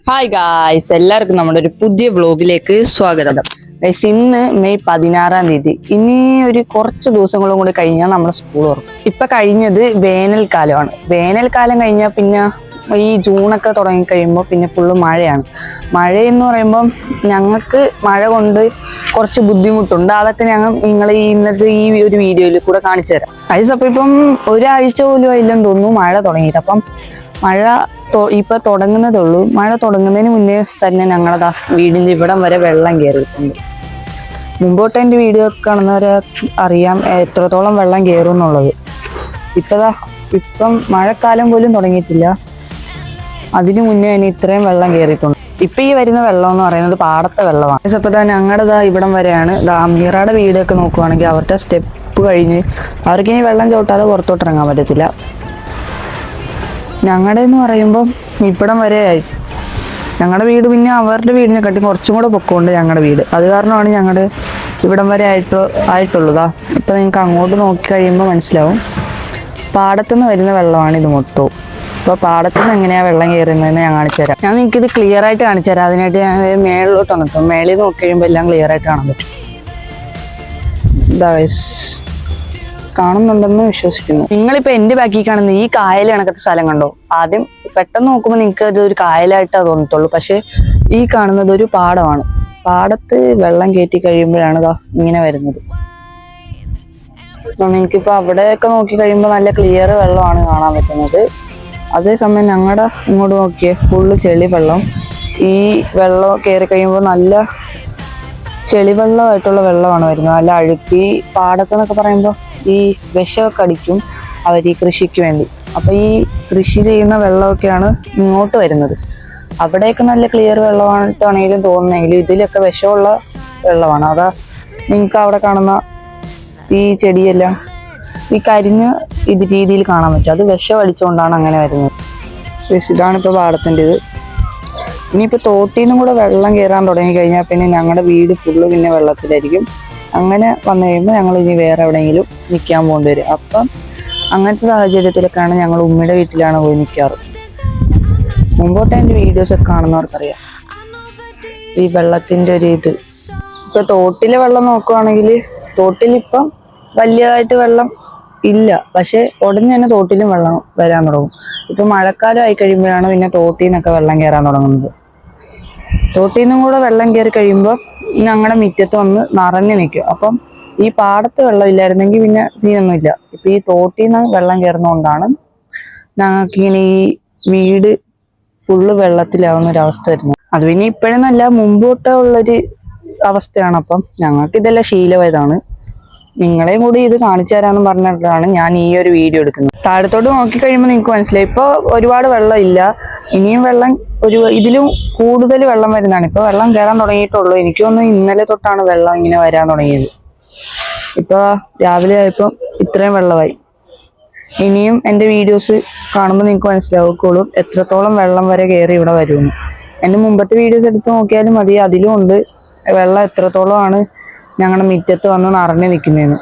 Hi guys, എല്ലാവർക്കും നമ്മുടെ ഒരു പുതിയ വ്ലോഗിലേക്ക് സ്വാഗതം. ഗൈസ്, ഇന്ന് മെയ് 16-ാം തീയതി. ഇനി ഒരു കുറച്ച് ദിവസങ്ങളും കൂടി കഴിഞ്ഞാൽ നമ്മുടെ സ്കൂൾ തുറക്കും. ഇപ്പൊ കഴിഞ്ഞത് വേനൽക്കാലമാണ്. വേനൽക്കാലം കഴിഞ്ഞാൽ പിന്നെ ഈ ജൂണൊക്കെ തുടങ്ങി കഴിയുമ്പോൾ പിന്നെ ഫുള്ള് മഴയാണ്. മഴയെന്ന് പറയുമ്പം ഞങ്ങൾക്ക് മഴ കൊണ്ട് കുറച്ച് ബുദ്ധിമുട്ടുണ്ട്. അതൊക്കെ നിങ്ങൾ ഇന്നത്തെ ഈ ഒരു വീഡിയോയിൽ കൂടെ കാണിച്ചു തരാം. ഗൈസ്, അപ്പോൾ ഇപ്പം ഒരാഴ്ച പോലും ഇല്ലെന്ന് തോന്നുന്നു മഴ തുടങ്ങിയിട്ട്. അപ്പം മഴ ഇപ്പൊ തുടങ്ങുന്നതേ ഉള്ളൂ. മഴ തുടങ്ങുന്നതിന് മുന്നേ തന്നെ ഞങ്ങളതാ വീടിന്റെ ഇവിടം വരെ വെള്ളം കയറിയിട്ടുണ്ട്. മുമ്പോട്ട് എൻ്റെ വീഡിയോ കാണുന്നവരെ അറിയാം എത്രത്തോളം വെള്ളം കയറും എന്നുള്ളത്. ഇപ്പം മഴക്കാലം പോലും തുടങ്ങിയിട്ടില്ല, അതിനു മുന്നേ തന്നെ ഇത്രയും വെള്ളം കയറിയിട്ടുണ്ട്. ഇപ്പൊ ഈ വരുന്ന വെള്ളം എന്ന് പറയുന്നത് പാടത്തെ വെള്ളമാണ്. അപ്പൊ ഞങ്ങളുടെ ഇവിടം വരെയാണ്. അമീറയുടെ വീടൊക്കെ നോക്കുവാണെങ്കിൽ അവരുടെ സ്റ്റെപ്പ് കഴിഞ്ഞ് അവർക്കിനി വെള്ളം ചവിട്ടാതെ പുറത്തോട്ട് ഇറങ്ങാൻ പറ്റത്തില്ല. ഞങ്ങളുടെ എന്ന് പറയുമ്പോൾ ഇവിടം വരെ ആയി. ഞങ്ങളുടെ വീട് പിന്നെ അവരുടെ വീടിനെ കാട്ടി കുറച്ചും കൂടെ പൊക്കമുണ്ട് ഞങ്ങളുടെ വീട്. അത് കാരണമാണ് ഞങ്ങളുടെ ഇവിടം വരെ ആയിട്ടുള്ളതാ. ഇപ്പം നിങ്ങൾക്ക് അങ്ങോട്ട് നോക്കി കഴിയുമ്പോൾ മനസ്സിലാവും. പാടത്തുനിന്ന് വരുന്ന വെള്ളമാണ് ഇത് മൊത്തവും. ഇപ്പോൾ പാടത്തുനിന്ന് എങ്ങനെയാണ് വെള്ളം കയറുന്നതെന്ന് ഞാൻ കാണിച്ചു തരാം. ഞാൻ നിങ്ങൾക്കിത് ക്ലിയർ ആയിട്ട് കാണിച്ചു തരാം. അതിനായിട്ട് ഞാൻ മേളിലോട്ട് വന്നിട്ടോ. മേളിൽ നോക്കി കഴിയുമ്പോൾ എല്ലാം ക്ലിയർ ആയിട്ട് കാണാൻ പറ്റും. കാണുന്നുണ്ടെന്ന് വിശ്വസിക്കുന്നു. നിങ്ങളിപ്പോ എന്റെ ബാക്കി കാണുന്ന ഈ കായൽ കണക്കത്തെ സ്ഥലം കണ്ടോ? ആദ്യം പെട്ടെന്ന് നോക്കുമ്പോൾ നിങ്ങൾക്ക് അത് ഒരു കായലായിട്ടാ തോന്നത്തുള്ളൂ. പക്ഷെ ഈ കാണുന്നത് ഒരു പാടമാണ്. പാടത്ത് വെള്ളം കയറ്റി കഴിയുമ്പോഴാണ് ഇങ്ങനെ വരുന്നത്. നിങ്ങൾക്കിപ്പോ അവിടെയൊക്കെ നോക്കി കഴിയുമ്പോൾ നല്ല ക്ലിയർ വെള്ളമാണ് കാണാൻ പറ്റുന്നത്. അതേസമയം ഞങ്ങളുടെ ഇങ്ങോട്ട് നോക്കിയേ ഫുള്ള് ചെളി വെള്ളം. ഈ വെള്ളം കയറി കഴിയുമ്പോൾ നല്ല ചെളിവെള്ളമായിട്ടുള്ള വെള്ളമാണ് വരുന്നത്. നല്ല അഴുക്കി. പാടത്തെന്നൊക്കെ പറയുമ്പോൾ ഈ വിഷമൊക്കെ അടിക്കും അവർ ഈ കൃഷിക്ക് വേണ്ടി. അപ്പൊ ഈ കൃഷി ചെയ്യുന്ന വെള്ളമൊക്കെയാണ് ഇങ്ങോട്ട് വരുന്നത്. അവിടെയൊക്കെ നല്ല ക്ലിയർ വെള്ളമായിട്ടാണെങ്കിലും തോന്നുന്നെങ്കിലും ഇതിലൊക്കെ വിഷമുള്ള വെള്ളമാണ്. അതാ നിങ്ങൾക്ക് അവിടെ കാണുന്ന ഈ ചെടിയെല്ലാം ഈ കരിഞ്ഞ് രീതിയിൽ കാണാൻ പറ്റും. അത് വിഷം അടിച്ചുകൊണ്ടാണ് അങ്ങനെ വരുന്നത്. ഇതാണിപ്പോൾ പാടത്തിൻ്റെ ഇത്. ഇനിയിപ്പോൾ തോട്ടിൽ നിന്നും കൂടെ വെള്ളം കയറാൻ തുടങ്ങി കഴിഞ്ഞാൽ പിന്നെ ഞങ്ങളുടെ വീട് ഫുള്ള് പിന്നെ വെള്ളത്തിലായിരിക്കും. അങ്ങനെ വന്നു കഴിയുമ്പോൾ ഞങ്ങൾ ഇനി വേറെ എവിടെയെങ്കിലും നിൽക്കാൻ പോകേണ്ടി വരും. അപ്പം അങ്ങനത്തെ സാഹചര്യത്തിലൊക്കെയാണ് ഞങ്ങൾ ഉമ്മയുടെ വീട്ടിലാണ് പോയി നിൽക്കാറ്. മുമ്പോട്ട് എൻ്റെ വീഡിയോസൊക്കെ കാണുന്നവർക്കറിയാം ഈ വെള്ളത്തിൻ്റെ ഒരു ഇത്. ഇപ്പോൾ തോട്ടിലെ വെള്ളം നോക്കുവാണെങ്കിൽ തോട്ടിലിപ്പം വലിയതായിട്ട് വെള്ളം ഇല്ല. പക്ഷെ ഉടനെ തന്നെ തോട്ടിലും വെള്ളം വരാൻ തുടങ്ങും. ഇപ്പൊ മഴക്കാലം ആയി കഴിയുമ്പോഴാണ് പിന്നെ തോട്ടിൽ നിന്നൊക്കെ വെള്ളം കയറാൻ തുടങ്ങുന്നത്. തോട്ടിൽ നിന്നും കൂടെ വെള്ളം കയറി കഴിയുമ്പോൾ ഞങ്ങളുടെ മുറ്റത്ത് വന്ന് നിറഞ്ഞു നിൽക്കും. അപ്പം ഈ പാടത്ത് വെള്ളം ഇല്ലായിരുന്നെങ്കിൽ പിന്നെ സീനൊന്നുമില്ല. ഇപ്പൊ ഈ തോട്ടിൽ നിന്ന് വെള്ളം കയറുന്നതുകൊണ്ടാണ് ഞങ്ങൾക്കിങ്ങനെ ഈ വീട് ഫുള്ള് വെള്ളത്തിലാവുന്ന ഒരവസ്ഥ വരുന്നത്. അത് പിന്നെ ഇപ്പോഴെന്നല്ല മുമ്പോട്ടേ ഉള്ളൊരു അവസ്ഥയാണ്. അപ്പം ഞങ്ങൾക്ക് ഇതെല്ലാം ശീലമായതാണ്. നിങ്ങളെയും കൂടി ഇത് കാണിച്ചു തരാമെന്ന് പറഞ്ഞിട്ടാണ് ഞാൻ ഈ ഒരു വീഡിയോ എടുക്കുന്നത്. താഴത്തോട്ട് നോക്കി കഴിയുമ്പോൾ നിങ്ങൾക്ക് മനസ്സിലായി ഇപ്പൊ ഒരുപാട് വെള്ളം ഇല്ല. ഇനിയും വെള്ളം ഇതിലും കൂടുതൽ വെള്ളം വരുന്നതാണ്. ഇപ്പൊ വെള്ളം കയറാൻ തുടങ്ങിയിട്ടുള്ളൂ. എനിക്ക് തോന്നുന്നു ഇന്നലെ തൊട്ടാണ് വെള്ളം ഇങ്ങനെ വരാൻ തുടങ്ങിയത്. ഇപ്പൊ രാവിലെ ആയപ്പോൾ ഇത്രയും വെള്ളമായി. ഇനിയും എൻ്റെ വീഡിയോസ് കാണുമ്പോൾ നിങ്ങൾക്ക് മനസ്സിലാവുകയുള്ളൂ എത്രത്തോളം വെള്ളം വരെ കയറി ഇവിടെ വരുമെന്ന്. എൻ്റെ മുമ്പത്തെ വീഡിയോസ് എടുത്ത് നോക്കിയാലും മതി. അതിലും ഉണ്ട് വെള്ളം എത്രത്തോളമാണ് ഞങ്ങളുടെ മുറ്റത്ത് വന്ന് നിറഞ്ഞു നിൽക്കുന്നതെന്ന്.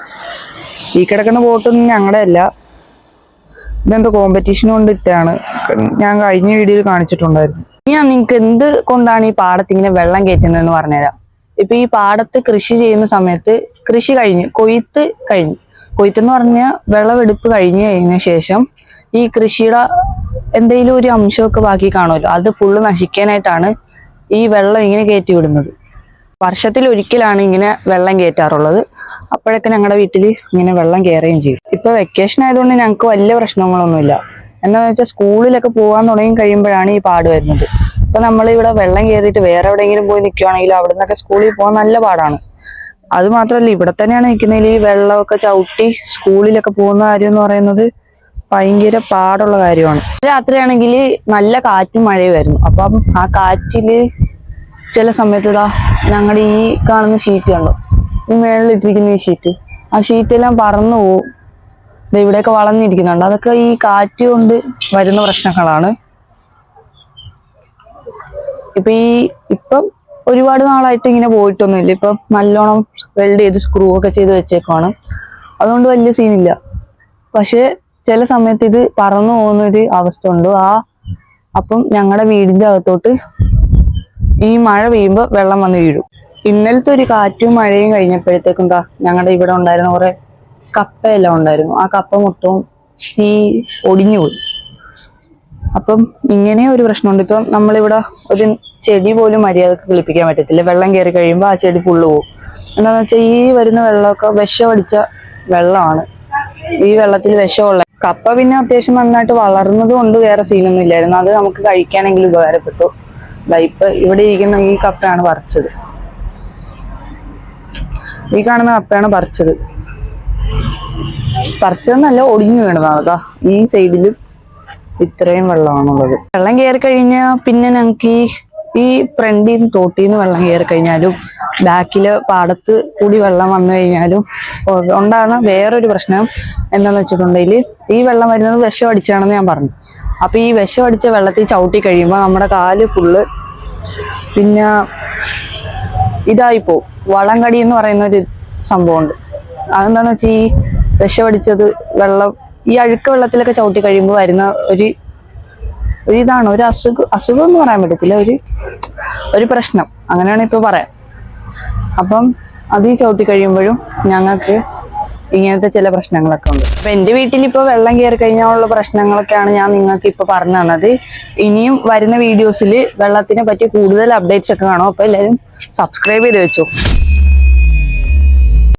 ഈ കിടക്കുന്ന ബോട്ടൊന്നും ഞങ്ങളുടെ അല്ല. ഇതെന്തോ കോമ്പറ്റീഷൻ കൊണ്ട് ഇട്ടാണ്. ഞാൻ കഴിഞ്ഞ വീഡിയോയിൽ കാണിച്ചിട്ടുണ്ടായിരുന്നു. ഞാൻ നിങ്ങൾക്ക് എന്ത് കൊണ്ടാണ് ഈ പാടത്ത് ഇങ്ങനെ വെള്ളം കയറ്റുന്നതെന്ന് പറഞ്ഞുതരാം. ഇപ്പൊ ഈ പാടത്ത് കൃഷി ചെയ്യുന്ന സമയത്ത് കൃഷി കഴിഞ്ഞ് കൊയ്ത്തെന്ന് പറഞ്ഞാൽ വിളവെടുപ്പ് കഴിഞ്ഞ ശേഷം ഈ കൃഷിയുടെ എന്തെങ്കിലും ഒരു അംശമൊക്കെ ബാക്കി കാണുമല്ലോ, അത് ഫുള്ള് നശിക്കാനായിട്ടാണ് ഈ വെള്ളം ഇങ്ങനെ കയറ്റി വിടുന്നത്. വർഷത്തിൽ ഒരിക്കലാണ് ഇങ്ങനെ വെള്ളം കയറ്റാറുള്ളത്. അപ്പോഴൊക്കെ ഞങ്ങളുടെ വീട്ടിൽ ഇങ്ങനെ വെള്ളം കയറുകയും ചെയ്യും. ഇപ്പൊ വെക്കേഷൻ ആയതുകൊണ്ട് ഞങ്ങൾക്ക് വലിയ പ്രശ്നങ്ങളൊന്നുമില്ല. എന്താണെന്ന് വെച്ചാൽ സ്കൂളിലൊക്കെ പോകാൻ തുടങ്ങി കഴിയുമ്പോഴാണ് ഈ പാട് വരുന്നത്. ഇപ്പൊ നമ്മളിവിടെ വെള്ളം കയറിയിട്ട് വേറെ എവിടെയെങ്കിലും പോയി നിൽക്കുകയാണെങ്കിൽ അവിടെ നിന്നൊക്കെ സ്കൂളിൽ പോകാൻ നല്ല പാടാണ്. അത് മാത്രമല്ല ഇവിടെ തന്നെയാണ് നിൽക്കുന്നതിൽ ഈ വെള്ളമൊക്കെ ചവിട്ടി സ്കൂളിലൊക്കെ പോകുന്ന കാര്യം എന്ന് പറയുന്നത് ഭയങ്കര പാടുള്ള കാര്യമാണ്. രാത്രിയാണെങ്കിൽ നല്ല കാറ്റും മഴയുമായിരുന്നു. അപ്പം ആ കാറ്റില് ചില സമയത്ത് ഞങ്ങളുടെ ഈ കാണുന്ന ഷീറ്റ് കണ്ടോ, ഈ മേളിലിട്ടിരിക്കുന്ന ഈ ഷീറ്റ്, ആ ഷീറ്റെല്ലാം പറന്നു പോവും. ഇവിടെയൊക്കെ വളർന്നിരിക്കുന്നുണ്ട്. അതൊക്കെ ഈ കാറ്റ് കൊണ്ട് വരുന്ന പ്രശ്നങ്ങളാണ്. ഇപ്പം ഒരുപാട് നാളായിട്ട് ഇങ്ങനെ പോയിട്ടൊന്നുമില്ല. ഇപ്പം നല്ലോണം വെൽഡ് ചെയ്ത് സ്ക്രൂ ഒക്കെ ചെയ്ത് വെച്ചേക്കുവാണ്. അതുകൊണ്ട് വലിയ സീനില്ല. പക്ഷെ ചില സമയത്ത് ഇത് പറന്നു പോകുന്നൊരു അവസ്ഥ ഉണ്ട്. അപ്പം ഞങ്ങളുടെ വീടിന്റെ അകത്തോട്ട് ഈ മഴ പെയ്യുമ്പോൾ വെള്ളം വന്ന് വീഴും. ഇന്നലത്തെ ഒരു കാറ്റും മഴയും കഴിഞ്ഞപ്പോഴത്തേക്കും എന്താ ഞങ്ങളുടെ ഇവിടെ ഉണ്ടായിരുന്ന കുറെ കപ്പയെല്ലാം ഉണ്ടായിരുന്നു. ആ കപ്പ മൊത്തവും ഈ ഒടിഞ്ഞുപോയി. അപ്പം ഇങ്ങനെ ഒരു പ്രശ്നമുണ്ട്. ഇപ്പം നമ്മളിവിടെ ഒരു ചെടി പോലും മര്യാദക്ക് കിളിപ്പിക്കാൻ പറ്റത്തില്ല. വെള്ളം കയറി കഴിയുമ്പോൾ ആ ചെടി ഫുള്ള് പോകും. എന്താന്ന് വെച്ചാൽ ഈ വരുന്ന വെള്ളമൊക്കെ വിഷമടിച്ച വെള്ളമാണ്. ഈ വെള്ളത്തിൽ വിഷമുള്ള കപ്പ പിന്നെ അത്യാവശ്യം നന്നായിട്ട് വളർന്നത് കൊണ്ട് വേറെ സീനൊന്നും ഇല്ലായിരുന്നു. അത് നമുക്ക് കഴിക്കാനെങ്കിലും ഉപകാരപ്പെട്ടു. ഇപ്പൊ ഇവിടെ ഇരിക്കുന്ന ഈ കപ്പയാണ് പറിച്ചത്. ഈ കാണുന്ന കപ്പയാണ് പറിച്ചതെന്നല്ല, ഒടിഞ്ഞു വീണതാണ്. അതാ ഈ സൈഡിലും ഇത്രയും വെള്ളമാണുള്ളത്. വെള്ളം കയറി കഴിഞ്ഞാൽ പിന്നെ ഞങ്ങൾക്ക് ഈ ഫ്രണ്ടിൽ നിന്ന് തോട്ടിൽ നിന്ന് വെള്ളം കയറി കഴിഞ്ഞാലും ബാക്കില് പാടത്ത് കൂടി വെള്ളം വന്നു കഴിഞ്ഞാലും ഉണ്ടാകുന്ന വേറൊരു പ്രശ്നം എന്താന്ന് വെച്ചിട്ടുണ്ടെങ്കിൽ ഈ വെള്ളം വരുന്നത് വിഷം അടിച്ചാണെന്ന് ഞാൻ പറഞ്ഞു. അപ്പൊ ഈ വിഷം അടിച്ച വെള്ളത്തിൽ ചവിട്ടി കഴിയുമ്പോൾ നമ്മുടെ കാല് ഫുള്ള് പിന്നെ ഇതായിപ്പോ വളം കടി എന്ന് പറയുന്ന ഒരു സംഭവമുണ്ട്. അതെന്താന്ന് വെച്ചാൽ ഈ വിഷമടിച്ചത് വെള്ളം ഈ അഴുക്ക് വെള്ളത്തിലൊക്കെ ചവിട്ടി കഴിയുമ്പോൾ വരുന്ന ഇതാണ് ഒരു അസുഖം എന്ന് പറയാൻ പറ്റത്തില്ല, ഒരു പ്രശ്നം അങ്ങനെയാണ് ഇപ്പൊ പറയാം. അപ്പം അത് ഈ ചവിട്ടി കഴിയുമ്പോഴും ഞങ്ങൾക്ക് ഇങ്ങനത്തെ ചില പ്രശ്നങ്ങളൊക്കെ ഉണ്ട്. അപ്പൊ എന്റെ വീട്ടിൽ ഇപ്പൊ വെള്ളം കയറി കഴിഞ്ഞാലുള്ള പ്രശ്നങ്ങളൊക്കെയാണ് ഞാൻ നിങ്ങൾക്ക് ഇപ്പൊ പറഞ്ഞു തന്നത്. ഇനിയും വരുന്ന വീഡിയോസിൽ വെള്ളത്തിനെ പറ്റി കൂടുതൽ അപ്ഡേറ്റ്സ് ഒക്കെ കാണും. അപ്പൊ എല്ലാവരും സബ്സ്ക്രൈബ് ചെയ്ത് വെച്ചോ.